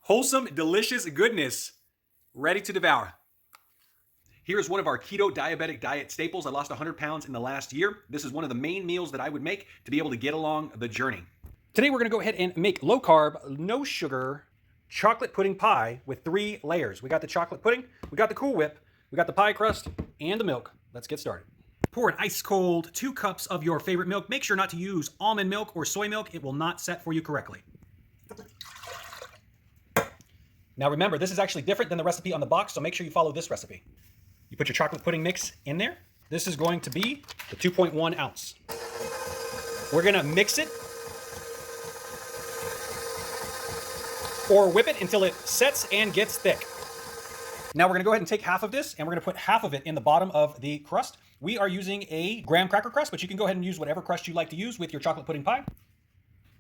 Wholesome, delicious goodness, ready to devour. Here's one of our keto diabetic diet staples. I lost 100 pounds in the last year. This is one of the main meals that I would make to be able to get along the journey. Today we're gonna go ahead and make low carb, no sugar, chocolate pudding pie with 3 layers. We got the chocolate pudding, we got the Cool Whip, we got the pie crust, and the milk. Let's get started. Pour an ice cold 2 cups of your favorite milk. Make sure not to use almond milk or soy milk. It will not set for you correctly. Now remember, this is actually different than the recipe on the box, so make sure you follow this recipe. You put your chocolate pudding mix in there. This is going to be the 2.1 ounce. We're gonna mix it or whip it until it sets and gets thick. Now we're gonna go ahead and take half of this and we're gonna put half of it in the bottom of the crust. We are using a graham cracker crust, but you can go ahead and use whatever crust you like to use with your chocolate pudding pie.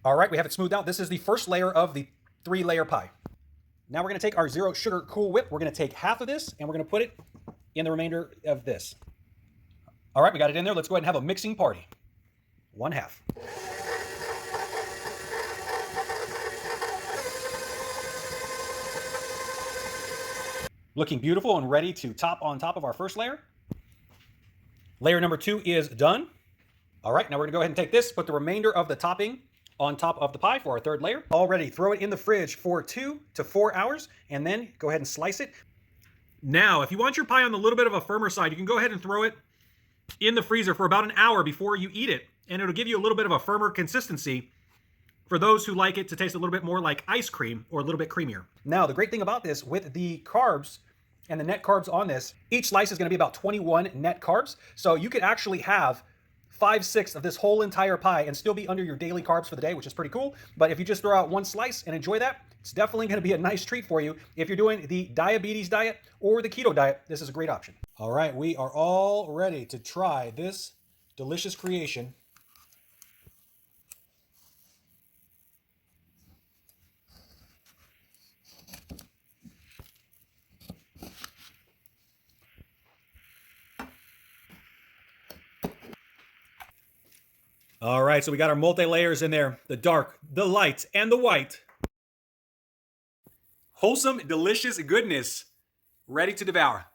All right, we have it smoothed out. This is the first layer of the 3-layer pie. Now we're gonna take our 0 sugar Cool Whip. We're gonna take half of this and we're gonna put it in the remainder of this. All right, we got it in there. Let's go ahead and have a mixing party. 1/2. Looking beautiful and ready to top on top of our first layer. Layer number 2 is done. All right, now we're gonna go ahead and take this, put the remainder of the topping on top of the pie for our 3rd layer. Already throw it in the fridge for 2 to 4 hours and then go ahead and slice it. Now, if you want your pie on the little bit of a firmer side, you can go ahead and throw it in the freezer for about an hour before you eat it, and it'll give you a little bit of a firmer consistency for those who like it to taste a little bit more like ice cream or a little bit creamier. Now, the great thing about this, with the carbs and the net carbs on this, each slice is gonna be about 21 net carbs, so you could actually have 5/6 of this whole entire pie and still be under your daily carbs for the day, which is pretty cool. But if you just throw out 1 slice and enjoy that, it's definitely gonna be a nice treat for you. If you're doing the diabetes diet or the keto diet, this is a great option. All right, we are all ready to try this delicious creation. All right, so we got our multi-layers in there, the dark, the light, and the white. Wholesome, delicious goodness, ready to devour.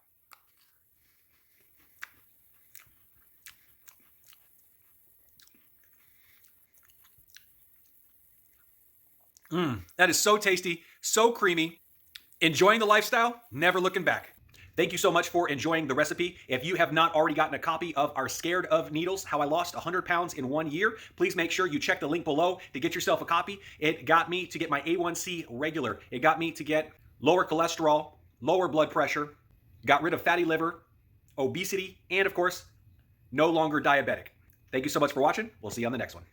That is so tasty, so creamy. Enjoying the lifestyle, never looking back. Thank you so much for enjoying the recipe. If you have not already gotten a copy of our Scared of Needles, How I Lost 100 Pounds in 1 Year, please make sure you check the link below to get yourself a copy. It got me to get my A1C regular. It got me to get lower cholesterol, lower blood pressure, got rid of fatty liver, obesity, and of course, no longer diabetic. Thank you so much for watching. We'll see you on the next one.